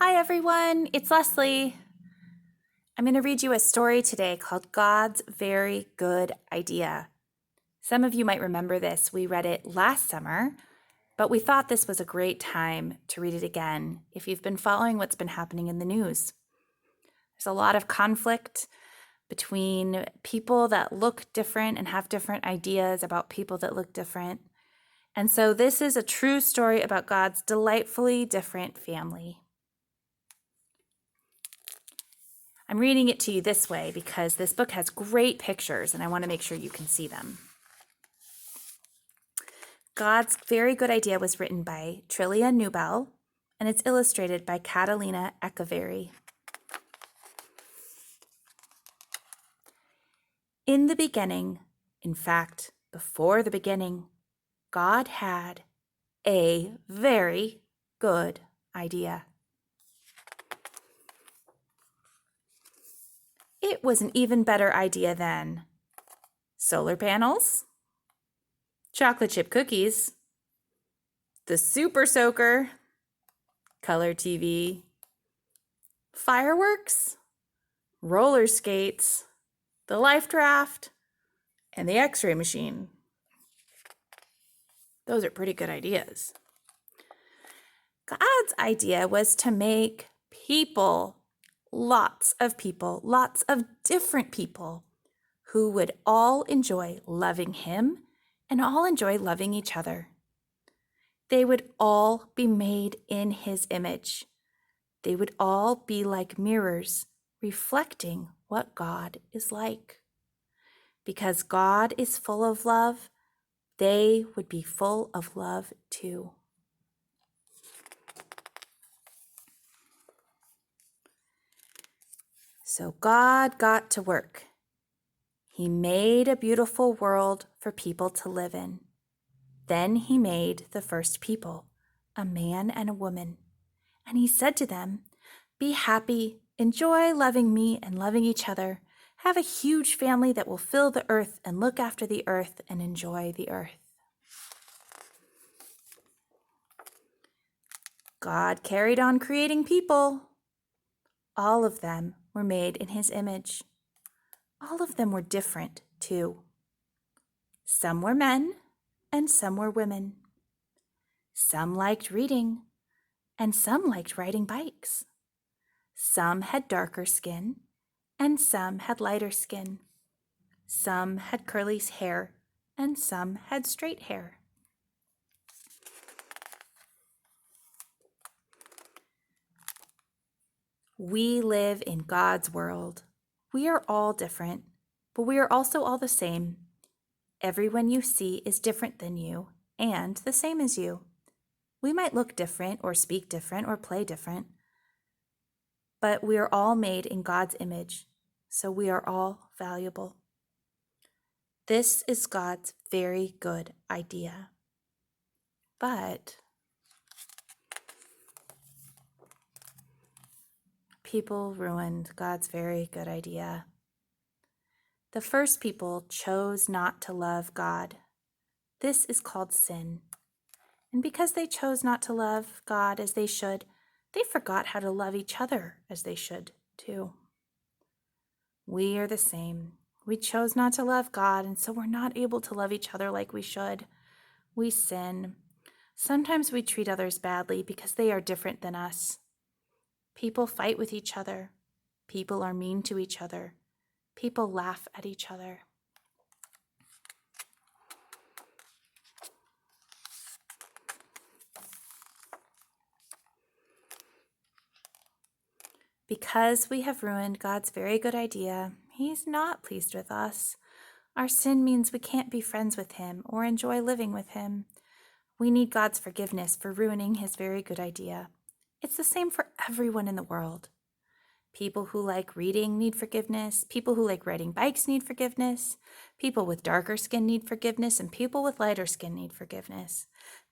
Hi everyone, it's Leslie. I'm going to read you a story today called God's Very Good Idea. Some of you might remember this. We read it last summer, but we thought this was a great time to read it again if you've been following what's been happening in the news. There's a lot of conflict between people that look different and have different ideas about people that look different. And so this is a true story about God's delightfully different family. I'm reading it to you this way because this book has great pictures and I want to make sure you can see them. God's Very Good Idea was written by Trillia Newbell and it's illustrated by Catalina Echeverri. In the beginning, in fact, before the beginning, God had a very good idea. It was an even better idea than solar panels, chocolate chip cookies, the super soaker, color TV, fireworks, roller skates, the life draft, and the x-ray machine. Those are pretty good ideas. God's idea was to make people, lots of different people who would all enjoy loving Him and all enjoy loving each other. They would all be made in His image. They would all be like mirrors, reflecting what God is like. Because God is full of love, they would be full of love too. So God got to work. He made a beautiful world for people to live in. Then He made the first people, a man and a woman. And He said to them, "Be happy, enjoy loving me and loving each other. Have a huge family that will fill the earth and look after the earth and enjoy the earth." God carried on creating people. All of them were made in His image. All of them were different, too. Some were men and some were women. Some liked reading and some liked riding bikes. Some had darker skin and some had lighter skin. Some had curly hair and some had straight hair. We live in God's world. We are all different, but we are also all the same. Everyone you see is different than you and the same as you. We might look different or speak different or play different, but we are all made in God's image, so we are all valuable. This is God's very good idea. But people ruined God's very good idea. The first people chose not to love God. This is called sin. And because they chose not to love God as they should, they forgot how to love each other as they should, too. We are the same. We chose not to love God, and so we're not able to love each other like we should. We sin. Sometimes we treat others badly because they are different than us. People fight with each other. People are mean to each other. People laugh at each other. Because we have ruined God's very good idea, He's not pleased with us. Our sin means we can't be friends with Him or enjoy living with Him. We need God's forgiveness for ruining His very good idea. It's the same for everyone in the world. People who like reading need forgiveness. People who like riding bikes need forgiveness. People with darker skin need forgiveness, and people with lighter skin need forgiveness.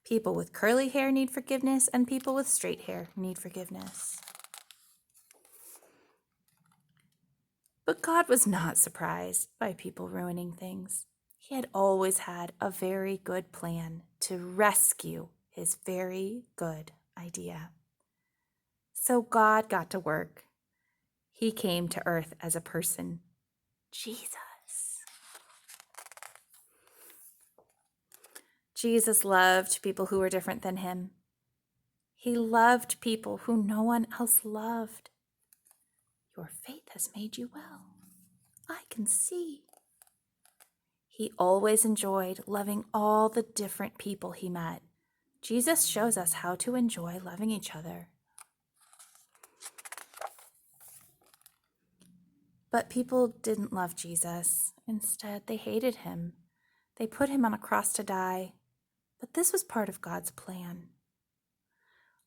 People with curly hair need forgiveness, and people with straight hair need forgiveness. But God was not surprised by people ruining things. He had always had a very good plan to rescue His very good idea. So God got to work. He came to earth as a person, Jesus. Jesus loved people who were different than him. He loved people who no one else loved. Your faith has made you well. I can see. He always enjoyed loving all the different people he met. Jesus shows us how to enjoy loving each other. But people didn't love Jesus. Instead, they hated him. They put him on a cross to die. But this was part of God's plan.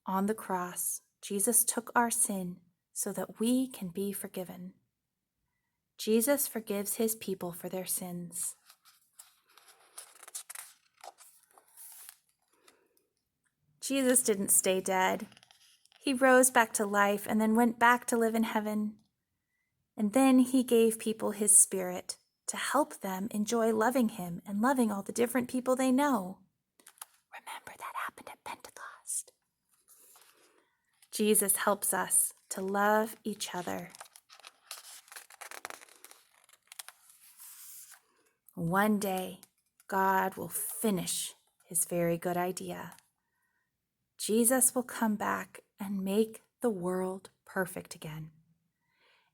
On the cross, Jesus took our sin so that we can be forgiven. Jesus forgives his people for their sins. Jesus didn't stay dead. He rose back to life and then went back to live in heaven. And then he gave people his Spirit to help them enjoy loving him and loving all the different people they know. Remember, that happened at Pentecost. Jesus helps us to love each other. One day, God will finish his very good idea. Jesus will come back and make the world perfect again.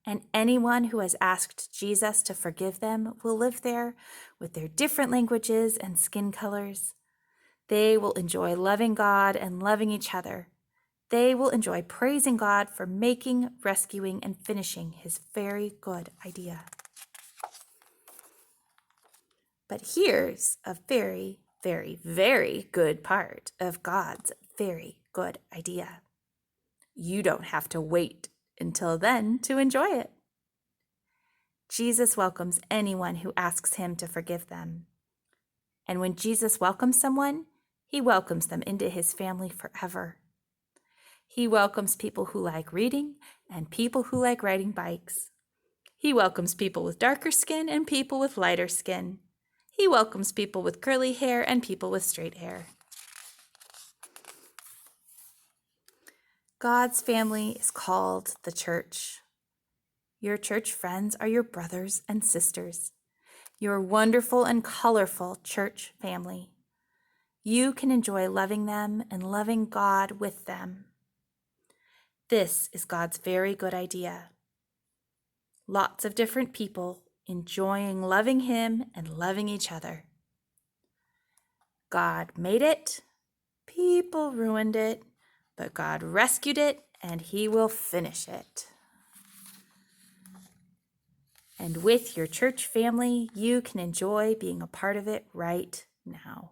And anyone who has asked Jesus to forgive them will live there with their different languages and skin colors. They will enjoy loving God and loving each other. They will enjoy praising God for making, rescuing, and finishing his very good idea. But here's a very, very, very good part of God's very good idea. You don't have to wait until then to enjoy it. Jesus welcomes anyone who asks him to forgive them. And when Jesus welcomes someone, he welcomes them into his family forever. He welcomes people who like reading and people who like riding bikes. He welcomes people with darker skin and people with lighter skin. He welcomes people with curly hair and people with straight hair. God's family is called the church. Your church friends are your brothers and sisters, your wonderful and colorful church family. You can enjoy loving them and loving God with them. This is God's very good idea. Lots of different people enjoying loving him and loving each other. God made it, people ruined it, but God rescued it and he will finish it. And with your church family, you can enjoy being a part of it right now.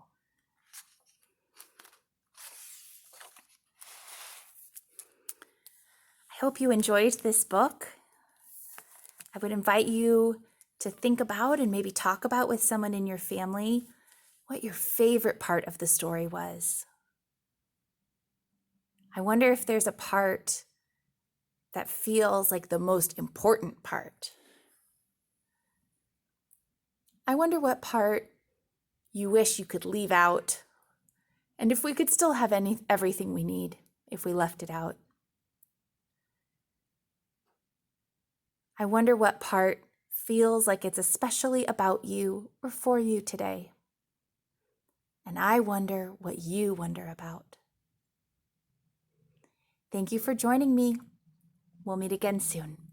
I hope you enjoyed this book. I would invite you to think about and maybe talk about with someone in your family what your favorite part of the story was. I wonder if there's a part that feels like the most important part. I wonder what part you wish you could leave out, and if we could still have everything we need if we left it out. I wonder what part feels like it's especially about you or for you today. And I wonder what you wonder about. Thank you for joining me. We'll meet again soon.